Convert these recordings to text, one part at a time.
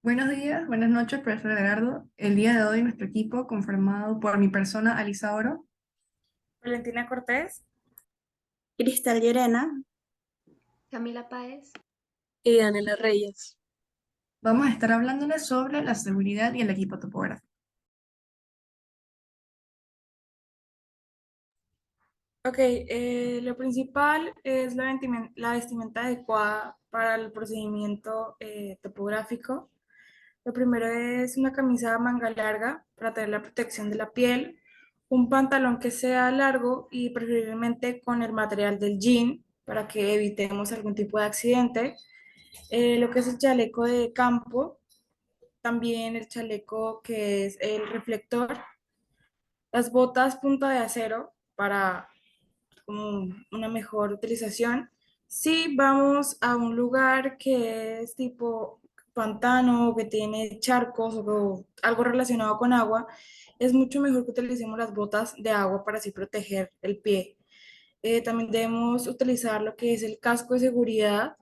Buenos días, buenas noches, profesor Gerardo. El día de hoy nuestro equipo, conformado por mi persona, Alisa Oro, Valentina Cortés. Cristal Llerena. Camila Páez. Y Daniela Reyes. vamos a estar hablándoles sobre la seguridad y el equipo topográfico. Ok, lo principal es la vestimenta adecuada para el procedimiento topográfico. Lo primero es una camisa manga larga para tener la protección de la piel, un pantalón que sea largo y preferiblemente con el material del jean para que evitemos algún tipo de accidente. Lo que es el chaleco de campo, también el chaleco que es el reflector, las botas punta de acero para como una mejor utilización. Si vamos a un lugar que es tipo pantano o que tiene charcos o algo relacionado con agua, es mucho mejor que utilicemos las botas de agua para así proteger el pie. También debemos utilizar lo que es el casco de seguridad.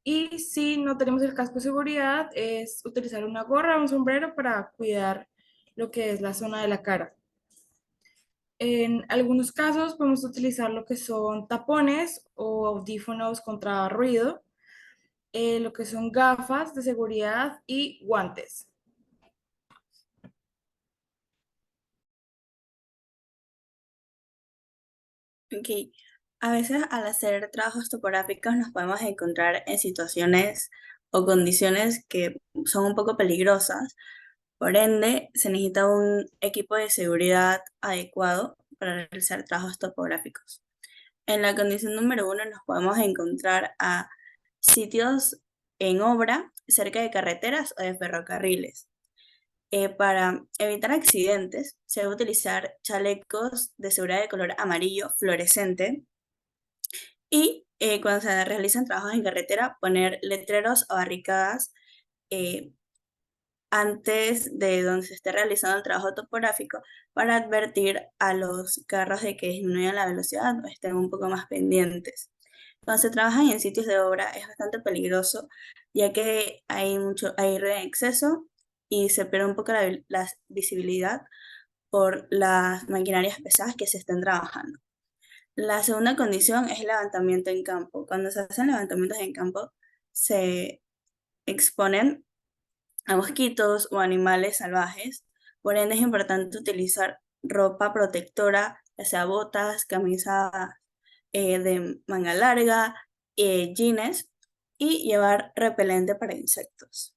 Y si no tenemos el casco de seguridad, es utilizar una gorra o un sombrero para cuidar lo que es la zona de la cara. En algunos casos podemos utilizar lo que son tapones o audífonos contra ruido, lo que son gafas de seguridad y guantes. Ok. A veces al hacer trabajos topográficos nos podemos encontrar en situaciones o condiciones que son un poco peligrosas. Por ende, se necesita un equipo de seguridad adecuado para realizar trabajos topográficos. En la condición número uno nos podemos encontrar a sitios en obra cerca de carreteras o de ferrocarriles. Para evitar accidentes, se debe utilizar chalecos de seguridad de color amarillo fluorescente y cuando se realizan trabajos en carretera, poner letreros o barricadas eh, antes de donde se esté realizando el trabajo topográfico para advertir a los carros de que disminuyan la velocidad o estén un poco más pendientes. Cuando se trabaja en sitios de obra es bastante peligroso, ya que hay ruido en exceso y se pierde un poco la visibilidad por las maquinarias pesadas que se estén trabajando. La segunda condición es el levantamiento en campo. Cuando se hacen levantamientos en campo, se exponen a mosquitos o animales salvajes. Por ende, es importante utilizar ropa protectora, ya sea botas, camisa de manga larga, jeans y llevar repelente para insectos.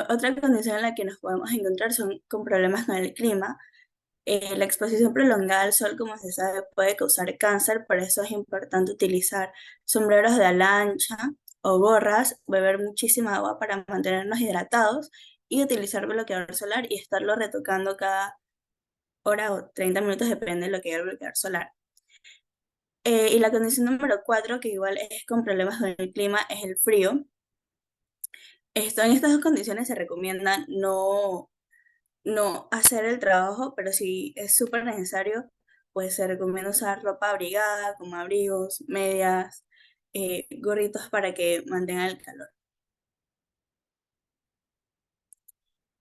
Otra condición en la que nos podemos encontrar son con problemas con el clima. La exposición prolongada al sol, como se sabe, puede causar cáncer, por eso es importante utilizar sombreros de ala ancha o gorras, beber muchísima agua para mantenernos hidratados y utilizar bloqueador solar y estarlo retocando cada hora o 30 minutos, depende de lo que haya el bloqueador solar. Y la condición número 4, que igual es con problemas con el clima, es el frío. En estas dos condiciones se recomienda no hacer el trabajo, pero si es súper necesario, pues se recomienda usar ropa abrigada, como abrigos, medias, gorritos para que mantengan el calor.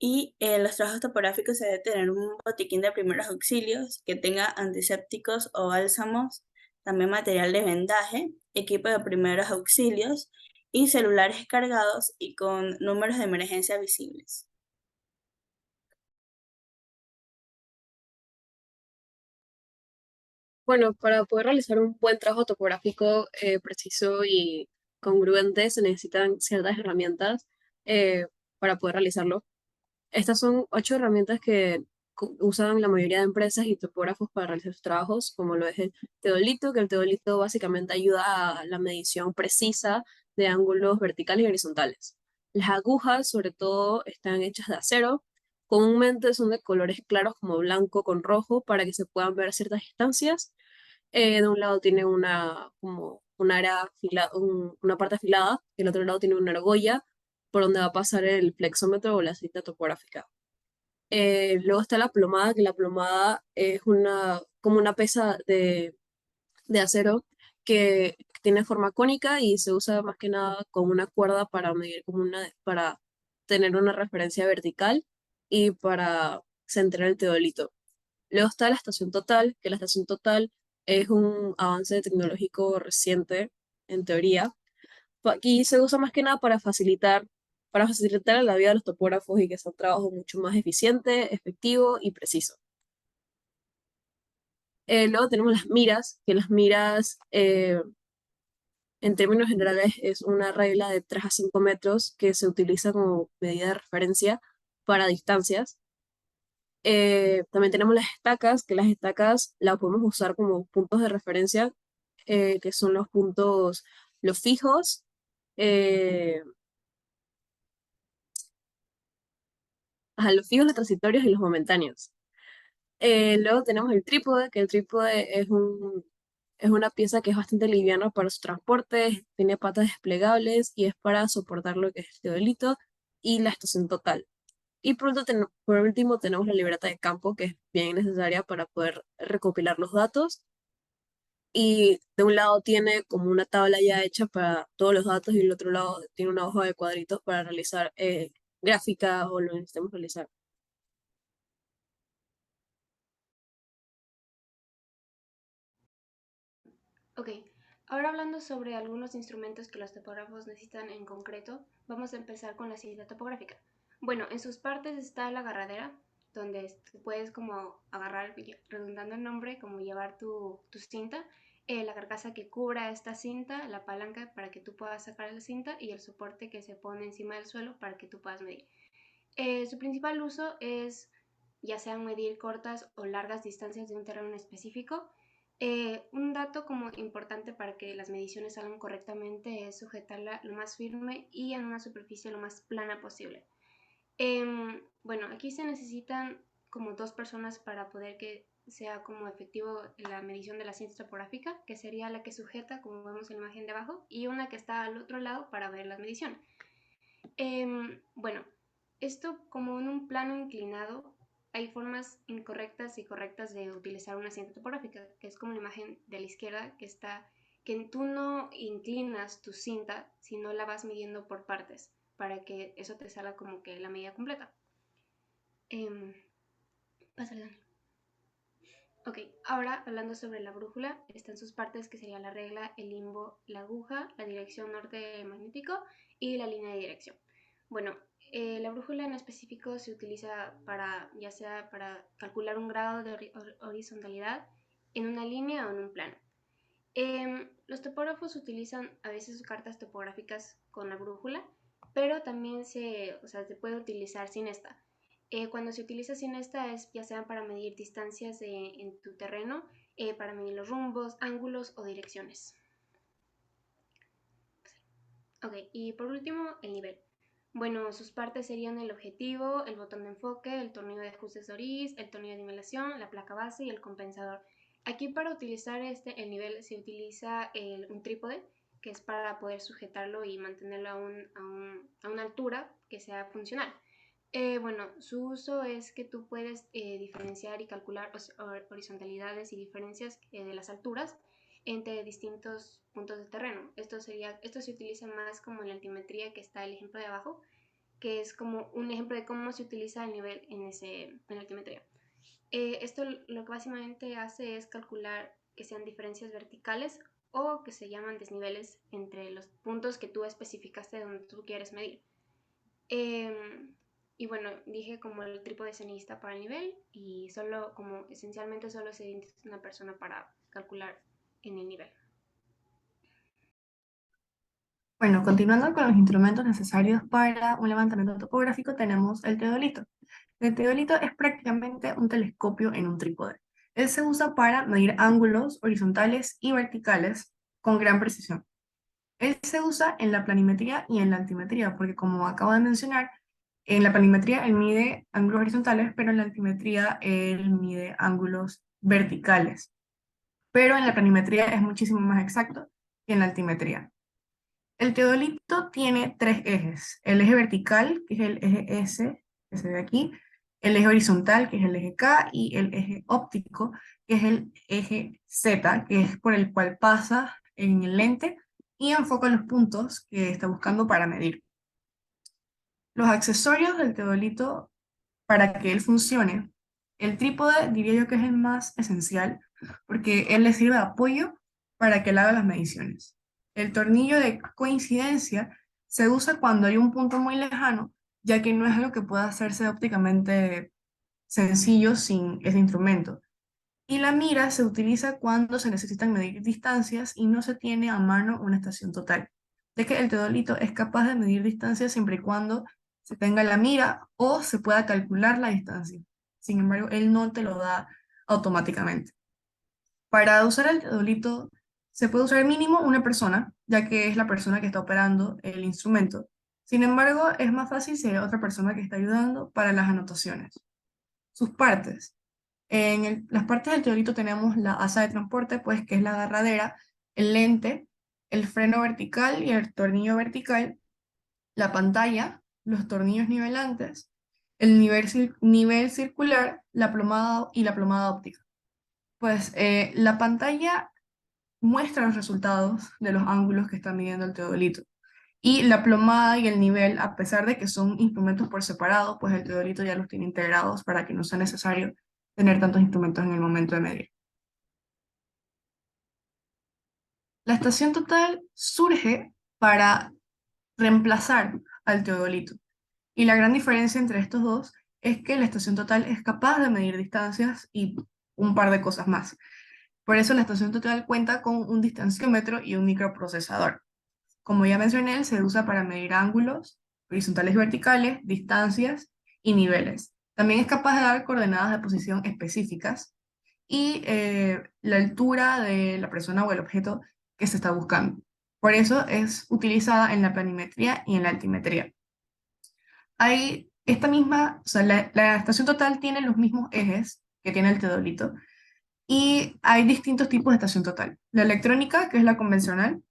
Y en los trabajos topográficos se debe tener un botiquín de primeros auxilios que tenga antisépticos o bálsamos, también material de vendaje, equipo de primeros auxilios y celulares cargados y con números de emergencia visibles. Bueno, para poder realizar un buen trabajo topográfico preciso y congruente se necesitan ciertas herramientas para poder realizarlo. Estas son 8 herramientas que usan la mayoría de empresas y topógrafos para realizar sus trabajos, como lo es el teodolito, que el teodolito básicamente ayuda a la medición precisa de ángulos verticales y horizontales. Las agujas, sobre todo, están hechas de acero. Comúnmente son de colores claros como blanco con rojo para que se puedan ver a ciertas distancias. De un lado tiene como una parte afilada, y el otro lado tiene una argolla por donde va a pasar el flexómetro o la cinta topográfica. Luego está la plomada, que la plomada es como una pesa de acero que tiene forma cónica y se usa más que nada como una cuerda para medir para tener una referencia vertical y para centrar el teodolito. Luego está la estación total, que la estación total es un avance tecnológico reciente, en teoría. Aquí se usa más que nada para facilitar la vida de los topógrafos y que sea un trabajo mucho más eficiente, efectivo y preciso. Luego tenemos las miras, que las miras en términos generales es una regla de 3 a 5 metros que se utiliza como medida de referencia para distancias. También tenemos las estacas, que las estacas las podemos usar como puntos de referencia, que son los fijos, eh, los fijos, los transitorios y los momentáneos. Luego tenemos el trípode, que el trípode es una pieza que es bastante liviana para su transporte, tiene patas desplegables y es para soportar lo que es el teodolito y la estación total. Y por último tenemos la libreta de campo, que es bien necesaria para poder recopilar los datos. Y de un lado tiene como una tabla ya hecha para todos los datos y del otro lado tiene una hoja de cuadritos para realizar gráficas o lo que necesitemos realizar. Ok, ahora hablando sobre algunos instrumentos que los topógrafos necesitan en concreto, vamos a empezar con la cinta topográfica. Bueno, en sus partes está la agarradera, donde puedes como agarrar, redundando el nombre, como llevar tu cinta, la carcasa que cubra esta cinta, la palanca para que tú puedas sacar la cinta y el soporte que se pone encima del suelo para que tú puedas medir. Su principal uso es ya sean medir cortas o largas distancias de un terreno en específico. Un dato como importante para que las mediciones salgan correctamente es sujetarla lo más firme y en una superficie lo más plana posible. Bueno, aquí se necesitan como 2 personas para poder que sea como efectivo la medición de la cinta topográfica, que sería la que sujeta, como vemos en la imagen de abajo, y una que está al otro lado para ver las mediciones. Bueno, esto como en un plano inclinado, hay formas incorrectas y correctas de utilizar una cinta topográfica, que es como la imagen de la izquierda que tú no inclinas tu cinta, sino la vas midiendo por partes, para que eso te salga como que la medida completa. Pásale, Dani. Ok, ahora hablando sobre la brújula, están sus partes que serían la regla, el limbo, la aguja, la dirección norte magnético y la línea de dirección. Bueno, la brújula en específico se utiliza ya sea para calcular un grado de horizontalidad en una línea o en un plano. Los topógrafos utilizan a veces cartas topográficas con la brújula, pero también se puede utilizar sin esta. Cuando se utiliza sin esta es ya sea para medir distancias en tu terreno, para medir los rumbos, ángulos o direcciones. Ok, y por último, el nivel. Bueno, sus partes serían el objetivo, el botón de enfoque, el tornillo de ajustes de oriz, el tornillo de nivelación, la placa base y el compensador. Aquí para utilizar el nivel se utiliza un trípode, que es para poder sujetarlo y mantenerlo a una altura que sea funcional. Bueno, su uso es que tú puedes diferenciar y calcular horizontalidades y diferencias de las alturas entre distintos puntos de terreno. Esto se utiliza más como en la altimetría, que está el ejemplo de abajo, que es como un ejemplo de cómo se utiliza el nivel en la altimetría. Esto lo que básicamente hace es calcular que sean diferencias verticales o que se llaman desniveles entre los puntos que tú especificaste donde tú quieres medir. Y bueno, dije como el trípode se necesita para el nivel y esencialmente solo se necesita una persona para calcular en el nivel. Bueno, continuando con los instrumentos necesarios para un levantamiento topográfico, tenemos el teodolito. El teodolito es prácticamente un telescopio en un trípode. Él se usa para medir ángulos horizontales y verticales con gran precisión. Él se usa en la planimetría y en la altimetría, porque como acabo de mencionar, en la planimetría él mide ángulos horizontales, pero en la altimetría él mide ángulos verticales. Pero en la planimetría es muchísimo más exacto que en la altimetría. El teodolito tiene 3 ejes. El eje vertical, que es el eje S, que se ve aquí, el eje horizontal, que es el eje K, y el eje óptico, que es el eje Z, que es por el cual pasa en el lente y enfoca los puntos que está buscando para medir. Los accesorios del teodolito para que él funcione. El trípode diría yo que es el más esencial porque él le sirve de apoyo para que él haga las mediciones. El tornillo de coincidencia se usa cuando hay un punto muy lejano, ya que no es algo que pueda hacerse ópticamente sencillo sin ese instrumento. Y la mira se utiliza cuando se necesitan medir distancias y no se tiene a mano una estación total, ya que el teodolito es capaz de medir distancias siempre y cuando se tenga la mira o se pueda calcular la distancia. Sin embargo, él no te lo da automáticamente. Para usar el teodolito se puede usar mínimo una persona, ya que es la persona que está operando el instrumento. Sin embargo, es más fácil si hay otra persona que está ayudando para las anotaciones. Sus partes. Las partes del teodolito tenemos la asa de transporte, pues que es la agarradera, el lente, el freno vertical y el tornillo vertical, la pantalla, los tornillos nivelantes, el nivel circular, la plomada y la plomada óptica. Pues la pantalla muestra los resultados de los ángulos que está midiendo el teodolito. Y la plomada y el nivel, a pesar de que son instrumentos por separado, pues el teodolito ya los tiene integrados para que no sea necesario tener tantos instrumentos en el momento de medir. La estación total surge para reemplazar al teodolito. Y la gran diferencia entre estos dos es que la estación total es capaz de medir distancias y un par de cosas más. Por eso la estación total cuenta con un distanciómetro y un microprocesador. Como ya mencioné, se usa para medir ángulos horizontales y verticales, distancias y niveles. También es capaz de dar coordenadas de posición específicas y la altura de la persona o el objeto que se está buscando. Por eso es utilizada en la planimetría y en la altimetría. Hay esta misma, o sea, la estación total tiene los mismos ejes que tiene el teodolito y hay distintos tipos de estación total. La electrónica, que es la convencional,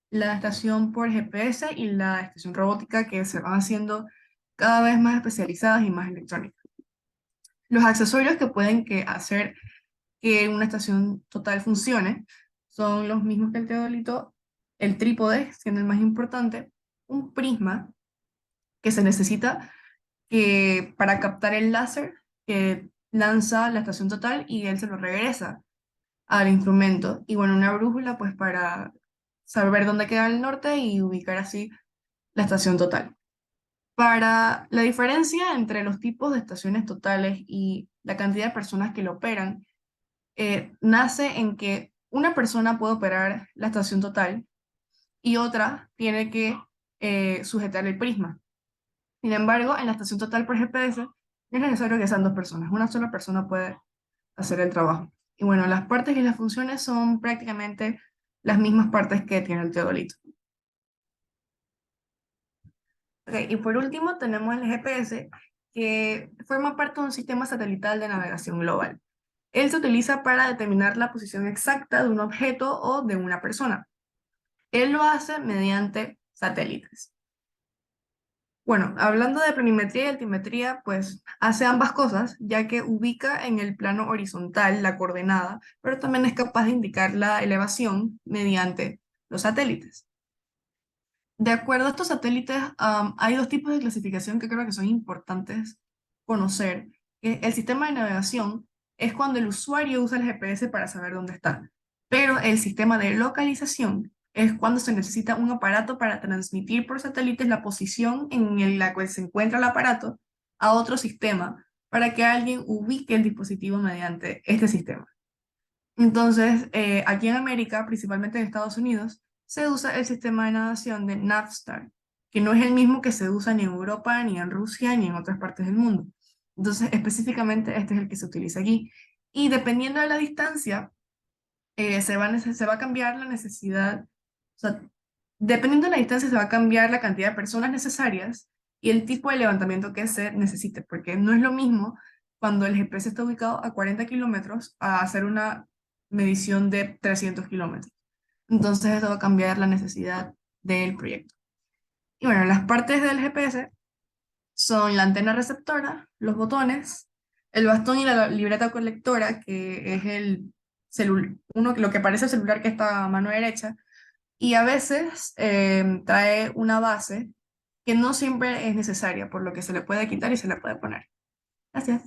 la estación por GPS y la estación robótica, que se van haciendo cada vez más especializadas y más electrónicas. Los accesorios que pueden hacer que una estación total funcione son los mismos que el teodolito, el trípode, siendo el más importante, un prisma que se necesita para captar el láser que lanza la estación total y él se lo regresa al instrumento. Y bueno, una brújula pues para saber dónde queda el norte y ubicar así la estación total. Para la diferencia entre los tipos de estaciones totales y la cantidad de personas que lo operan, nace en que una persona puede operar la estación total y otra tiene que sujetar el prisma. Sin embargo, en la estación total por GPS no es necesario que sean dos personas, una sola persona puede hacer el trabajo. Y bueno, las partes y las funciones son prácticamente las mismas partes que tiene el teodolito. Okay, y por último tenemos el GPS, que forma parte de un sistema satelital de navegación global. Él se utiliza para determinar la posición exacta de un objeto o de una persona. Él lo hace mediante satélites. Bueno, hablando de planimetría y altimetría, pues hace ambas cosas, ya que ubica en el plano horizontal la coordenada, pero también es capaz de indicar la elevación mediante los satélites. De acuerdo a estos satélites, hay dos tipos de clasificación que creo que son importantes conocer. El sistema de navegación es cuando el usuario usa el GPS para saber dónde está, pero el sistema de localización es cuando se necesita un aparato para transmitir por satélites la posición en la cual se encuentra el aparato a otro sistema para que alguien ubique el dispositivo mediante este sistema. Entonces, aquí en América, principalmente en Estados Unidos, se usa el sistema de navegación de Navstar, que no es el mismo que se usa ni en Europa, ni en Rusia, ni en otras partes del mundo. Entonces, específicamente este es el que se utiliza aquí. Y dependiendo de la distancia, se va a cambiar la necesidad, o sea, dependiendo de la distancia se va a cambiar la cantidad de personas necesarias y el tipo de levantamiento que se necesite, porque no es lo mismo cuando el GPS está ubicado a 40 kilómetros a hacer una medición de 300 kilómetros. Entonces esto va a cambiar la necesidad del proyecto. Y bueno, las partes del GPS son la antena receptora, los botones, el bastón y la libreta colectora, que es lo que parece el celular que está a mano derecha, y a veces trae una base que no siempre es necesaria, por lo que se le puede quitar y se le puede poner. Gracias.